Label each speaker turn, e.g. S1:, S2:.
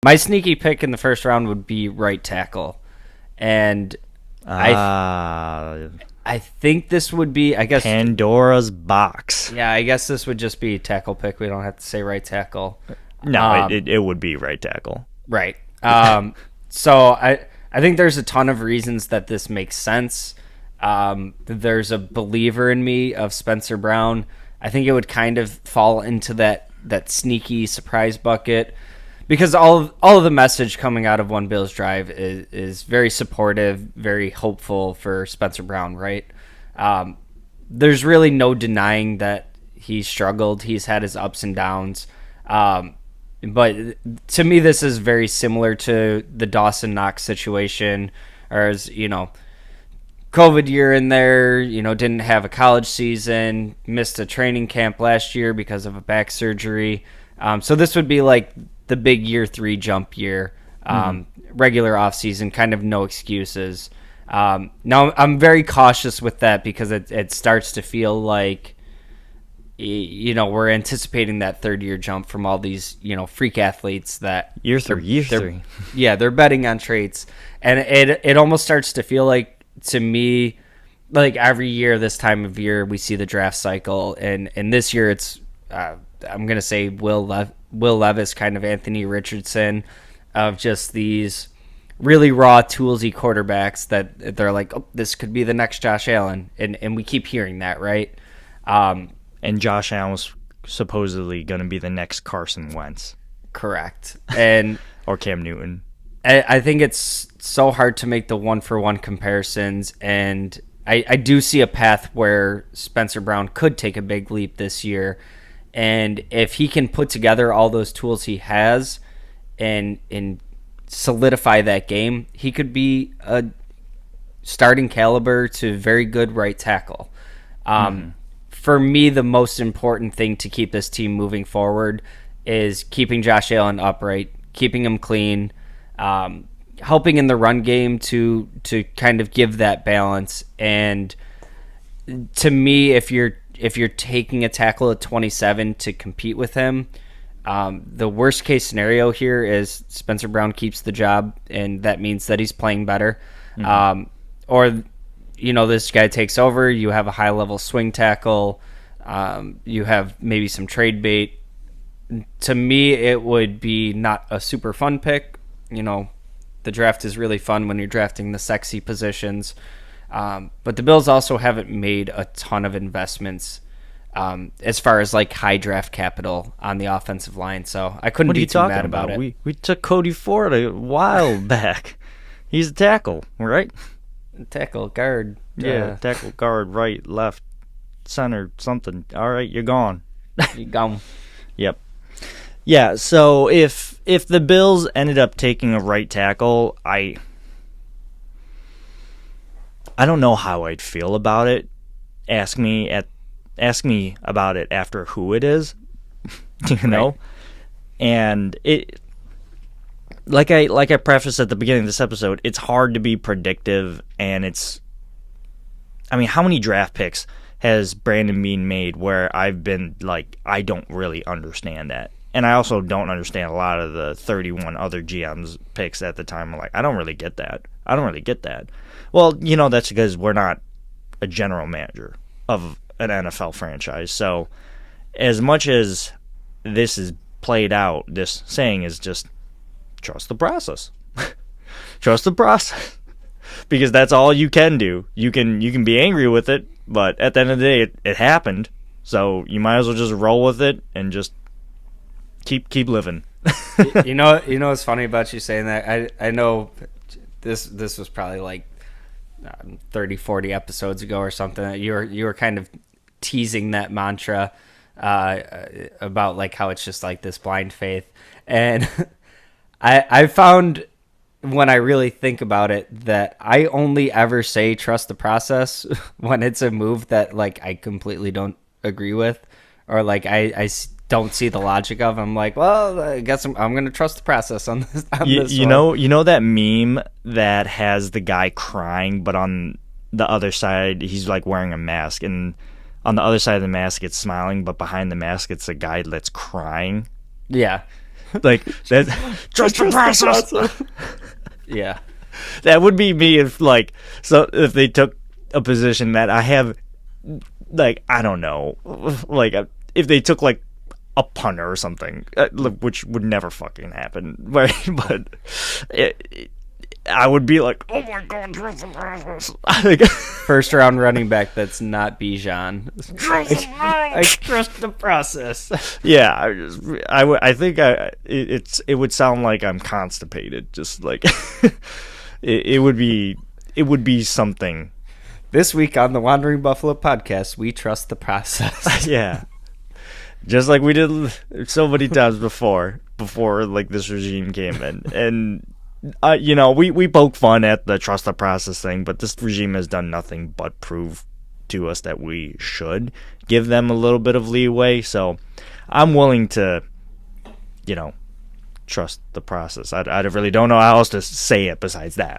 S1: My sneaky pick in the first round would be right tackle. And I think this would be, I guess...
S2: Pandora's box.
S1: Yeah, I guess this would just be tackle pick. We don't have to say right tackle.
S2: No, it would be right tackle.
S1: Right. So I think there's a ton of reasons that this makes sense. There's a believer in me of Spencer Brown. I think it would kind of fall into that sneaky surprise bucket because all of the message coming out of One Bills Drive is very supportive, very hopeful for Spencer Brown, right? There's really no denying that he's struggled. He's had his ups and downs. But to me, this is very similar to the Dawson Knox situation, or as, COVID year in there, didn't have a college season, missed a training camp last year because of a back surgery. So this would be like the big year 3 jump year, regular offseason, kind of no excuses. Now, I'm very cautious with that because it starts to feel like, we're anticipating that third-year jump from all these, freak athletes that...
S2: Year three.
S1: Yeah, they're betting on traits. And it almost starts to feel like, to me, like every year this time of year, we see the draft cycle. And this year it's, I'm going to say Will Levis, kind of Anthony Richardson, of just these really raw, toolsy quarterbacks that they're like, oh, this could be the next Josh Allen. And we keep hearing that, right?
S2: And Josh Allen was supposedly going to be the next Carson Wentz.
S1: Correct. And
S2: or Cam Newton.
S1: I think it's so hard to make the one-for-one comparisons, and I do see a path where Spencer Brown could take a big leap this year. And if he can put together all those tools he has and solidify that game, he could be a starting caliber to very good right tackle. For me, the most important thing to keep this team moving forward is keeping Josh Allen upright, keeping him clean, helping in the run game to kind of give that balance. And to me, if you're taking a tackle at 27 to compete with him, the worst case scenario here is Spencer Brown keeps the job, and that means that he's playing better. Or this guy takes over, you have a high-level swing tackle, you have maybe some trade bait. To me, it would be not a super fun pick. The draft is really fun when you're drafting the sexy positions. But the Bills also haven't made a ton of investments as far as like high draft capital on the offensive line. So I couldn't be too mad about it.
S2: We took Cody Ford a while back. He's a tackle, right?
S1: Tackle, guard.
S2: Yeah, tackle, guard, right, left, center, something. All right, you're gone.
S1: You're gone.
S2: Yep. Yeah, so if the Bills ended up taking a right tackle, I don't know how I'd feel about it. Ask me about it after who it is. Know? And it like I prefaced at the beginning of this episode, it's hard to be predictive, and how many draft picks has Brandon Beane made where I've been like, I don't really understand that. And I also don't understand a lot of the 31 other GM's picks at the time. I'm like, I don't really get that. Well, that's because we're not a general manager of an NFL franchise. So as much as this is played out, this saying is just trust the process. Trust the process. Because that's all you can do. You can be angry with it, but at the end of the day, it happened. So you might as well just roll with it and just keep living.
S1: You know what's funny about you saying that? I know this was probably like 30, 40 episodes ago or something. You were kind of teasing that mantra about like how it's just like this blind faith. And I found, when I really think about it, that I only ever say trust the process when it's a move that like I completely don't agree with, or like I don't see the logic of. I'm like, well, I guess I'm going to trust the process on this.
S2: You know that meme that has the guy crying, but on the other side he's like wearing a mask, and on the other side of the mask it's smiling, but behind the mask it's a guy that's crying.
S1: Yeah.
S2: Like that. Trust the process.
S1: Yeah.
S2: That would be me if if they took a position that I have, I don't know, if they took a punter or something, which would never fucking happen. But I would be like, oh my god, trust the process.
S1: First round running back that's not Bijan. I trust the process.
S2: Yeah, I think it would sound like I'm constipated. Just it would be something.
S1: This week on the Wandering Buffalo podcast, we trust the process.
S2: Yeah. Just like we did so many times before this regime came in. And, we poke fun at the trust the process thing, but this regime has done nothing but prove to us that we should give them a little bit of leeway. So I'm willing to, trust the process. I really don't know how else to say it besides that.